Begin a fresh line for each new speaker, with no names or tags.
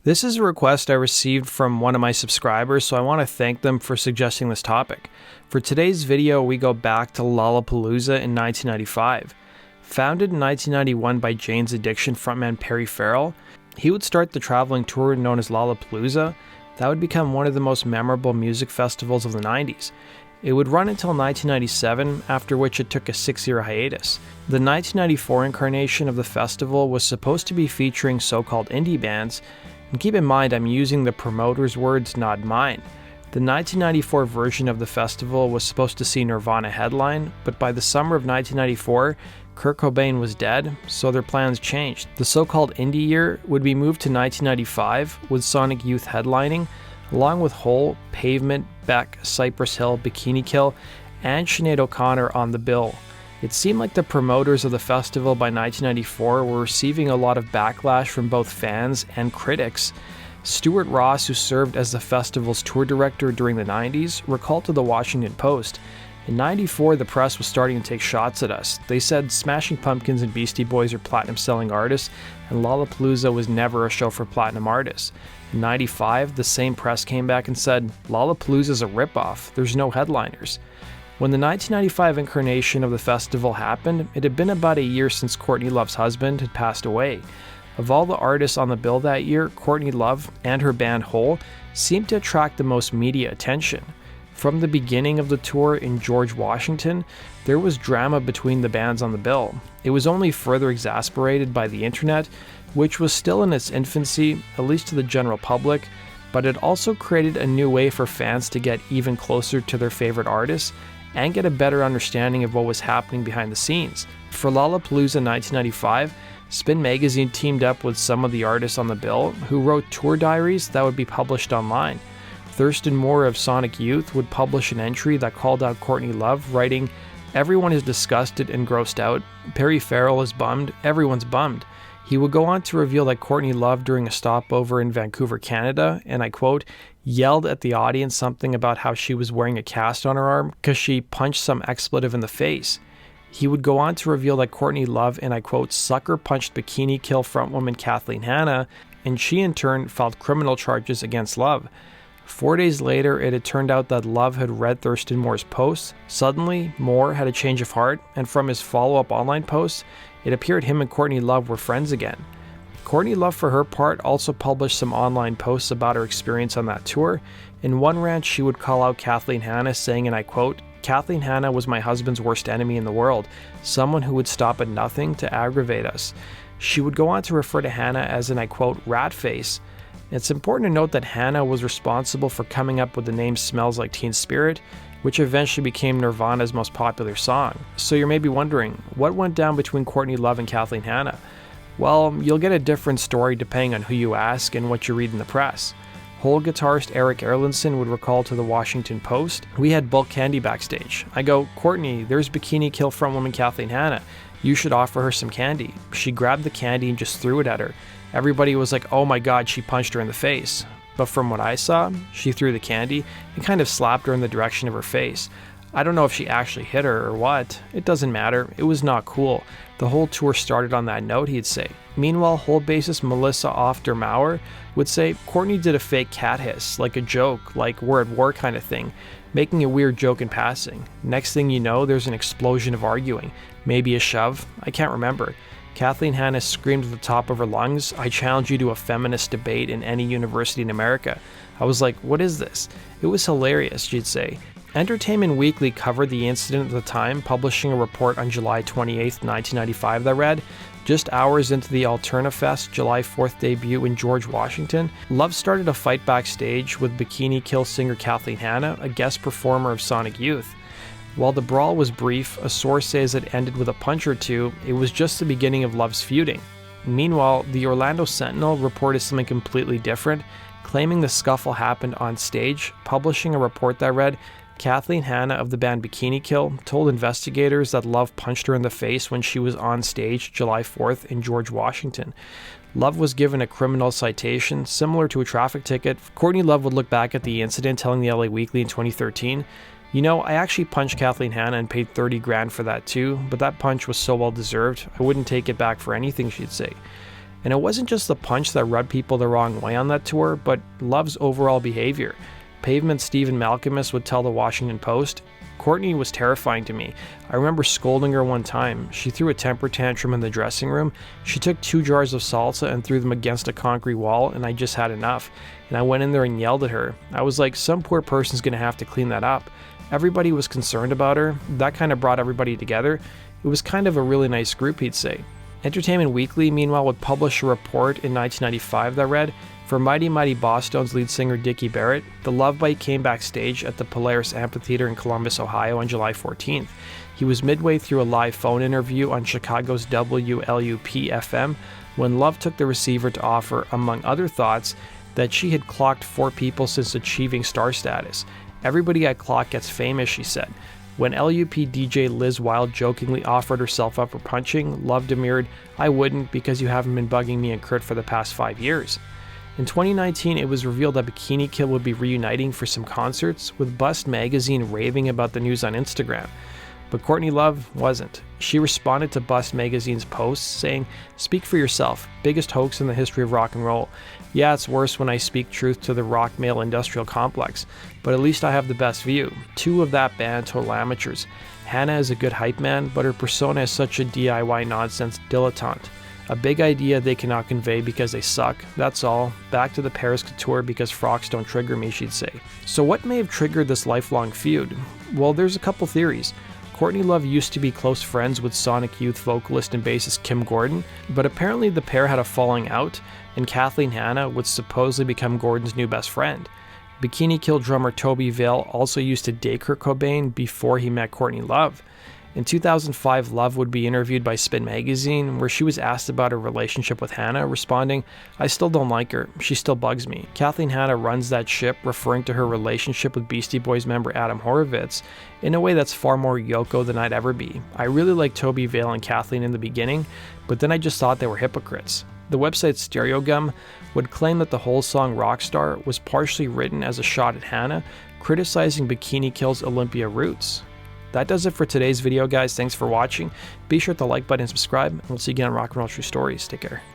This is a request I received from one of my subscribers, so I want to thank them for suggesting this topic. For today's video, we go back to Lollapalooza in 1995. Founded in 1991 by Jane's Addiction frontman Farrell, he would start the traveling tour known as Lollapalooza. That would become one of the most memorable music festivals of the 90s. It would run until 1997, after which it took a 6-year hiatus. The 1994 incarnation of the festival was supposed to be featuring so-called indie bands, and keep in mind I'm using the promoter's words, not mine. The 1994 version of the festival was supposed to see Nirvana headline, but by the summer of 1994, Kurt Cobain was dead, so their plans changed. The so-called indie year would be moved to 1995, with Sonic Youth headlining, along with Hole, Pavement, Beck, Cypress, Bikini Kill, and Sinead O'Connor on the bill. It seemed like the promoters of the festival by 1994 were receiving a lot of backlash from both fans and critics. Stuart Ross, who served as the festival's tour director during the 90s, recalled to the Washington Post, "In 94, the press was starting to take shots at us. They said Smashing Pumpkins and Beastie Boys are platinum-selling artists, and Lollapalooza was never a show for platinum artists. In 95, the same press came back and said, Lollapalooza's a ripoff, there's no headliners." When the 1995 incarnation of the festival happened, it had been about a year since Courtney Love's husband had passed away. Of all the artists on the bill that year, Courtney Love and her band Hole seemed to attract the most media attention. From the beginning of the tour in George Washington, there was drama between the bands on the bill. It was only further exasperated by the internet, which was still in its infancy, at least to the general public, but it also created a new way for fans to get even closer to their favorite artists and get a better understanding of what was happening behind the scenes. For Lollapalooza 1995, Spin Magazine teamed up with some of the artists on the bill who wrote tour diaries that would be published online. Thurston Moore of Sonic Youth would publish an entry that called out Courtney Love, writing, "Everyone is disgusted and grossed out. Perry Farrell is bummed. Everyone's bummed." He would go on to reveal that Courtney Love, during a stopover in Vancouver, Canada, and I quote, yelled at the audience something about how she was wearing a cast on her arm because she punched some expletive in the face. He would go on to reveal that Courtney Love, and I quote, sucker punched Bikini Kill frontwoman Kathleen Hanna, and she in turn filed criminal charges against Love. 4 days later, it had turned out that Love had read Thurston Moore's posts. Suddenly, Moore had a change of heart, and from his follow-up online posts, it appeared him and Courtney Love were friends again. Courtney Love, for her part, also published some online posts about her experience on that tour. In one rant, she would call out Kathleen Hanna, saying, and I quote, "Kathleen Hanna was my husband's worst enemy in the world, someone who would stop at nothing to aggravate us." She would go on to refer to Hanna as, and I quote, "rat face." It's important to note that Hanna was responsible for coming up with the name Smells Like Teen Spirit, which eventually became Nirvana's most popular song. So you're maybe wondering, what went down between Courtney Love and Kathleen Hanna? Well, you'll get a different story depending on who you ask and what you read in the press. Hole guitarist Eric Erlandson would recall to the Washington Post, "We had bulk candy backstage. I go, Courtney, there's Bikini Kill frontwoman Kathleen Hanna. You should offer her some candy." She grabbed the candy and just threw it at her. Everybody was like, "Oh my god, she punched her in the face." But from what I saw, she threw the candy and kind of slapped her in the direction of her face. I don't know if she actually hit her or what. It doesn't matter. It was not cool. The whole tour started on that note, he'd say. Meanwhile, Hole bassist Melissa Oftermauer would say, "Courtney did a fake cat hiss, like a joke, like we're at war kind of thing, making a weird joke in passing. Next thing you know, there's an explosion of arguing. Maybe a shove? I can't remember. Kathleen Hanna screamed at the top of her lungs, 'I challenge you to a feminist debate in any university in America.' I was like, what is this? It was hilarious," she'd say. Entertainment Weekly covered the incident at the time, publishing a report on July 28, 1995 that read, "Just hours into the Alternafest July 4th debut in George Washington, Love started a fight backstage with Bikini Kill singer Kathleen Hanna, a guest performer of Sonic Youth. While the brawl was brief, a source says it ended with a punch or two. It was just the beginning of Love's feuding." Meanwhile, the Orlando Sentinel reported something completely different, claiming the scuffle happened on stage, publishing a report that read, "Kathleen Hanna of the band Bikini Kill told investigators that Love punched her in the face when she was on stage July 4th in George Washington. Love was given a criminal citation similar to a traffic ticket." Courtney Love would look back at the incident, telling the LA Weekly in 2013, "You know, I actually punched Kathleen Hanna and paid 30 grand for that too, but that punch was so well deserved, I wouldn't take it back for anything," she'd say. And it wasn't just the punch that rubbed people the wrong way on that tour, but Love's overall behavior. Pavement Stephen Malcolmus would tell the Washington Post, "Courtney was terrifying to me. I remember scolding her one time. She threw a temper tantrum in the dressing room. She took 2 jars of salsa and threw them against a concrete wall, and I just had enough. And I went in there and yelled at her. I was like, some poor person's gonna have to clean that up." Everybody was concerned about her. That kind of brought everybody together. It was kind of a really nice group, he'd say. Entertainment Weekly, meanwhile, would publish a report in 1995 that read, "For Mighty Mighty Bosstones lead singer Dickie Barrett, the Love Bite came backstage at the Polaris Amphitheater in Columbus, Ohio on July 14th. He was midway through a live phone interview on Chicago's WLUP-FM when Love took the receiver to offer, among other thoughts, that she had clocked 4 people since achieving star status. Everybody I clock gets famous," she said. When LUP DJ Liz Wilde jokingly offered herself up for punching, Love demurred, "I wouldn't because you haven't been bugging me and Kurt for the past 5 years." In 2019, it was revealed that Bikini Kill would be reuniting for some concerts, with Bust magazine raving about the news on Instagram. But Courtney Love wasn't. She responded to Bust magazine's posts saying, "Speak for yourself. Biggest hoax in the history of rock and roll. Yeah, it's worse when I speak truth to the rock male industrial complex, but at least I have the best view. 2 of that band, total amateurs. Hanna is a good hype man, but her persona is such a DIY nonsense dilettante. A big idea they cannot convey because they suck. That's all. Back to the Paris couture because frocks don't trigger me," she'd say. So what may have triggered this lifelong feud? Well, there's a couple theories. Courtney Love used to be close friends with Sonic Youth vocalist and bassist Kim Gordon, but apparently the pair had a falling out, and Kathleen Hanna would supposedly become Gordon's new best friend. Bikini Kill drummer Toby Vale also used to date Kurt Cobain before he met Courtney Love. In 2005, Love would be interviewed by Spin magazine, where she was asked about her relationship with Hanna, responding, "I still don't like her. She still bugs me." Kathleen Hanna runs that ship, referring to her relationship with Beastie Boys member Adam Horovitz in a way that's far more Yoko than I'd ever be. "I really liked Toby Vale and Kathleen in the beginning, but then I just thought they were hypocrites." The website Stereogum would claim that the whole song Rockstar was partially written as a shot at Hanna, criticizing Bikini Kill's Olympia roots. That does it for today's video, guys. Thanks for watching. Be sure to like button and subscribe, and we'll see you again on Rock and Roll True Stories. Take care.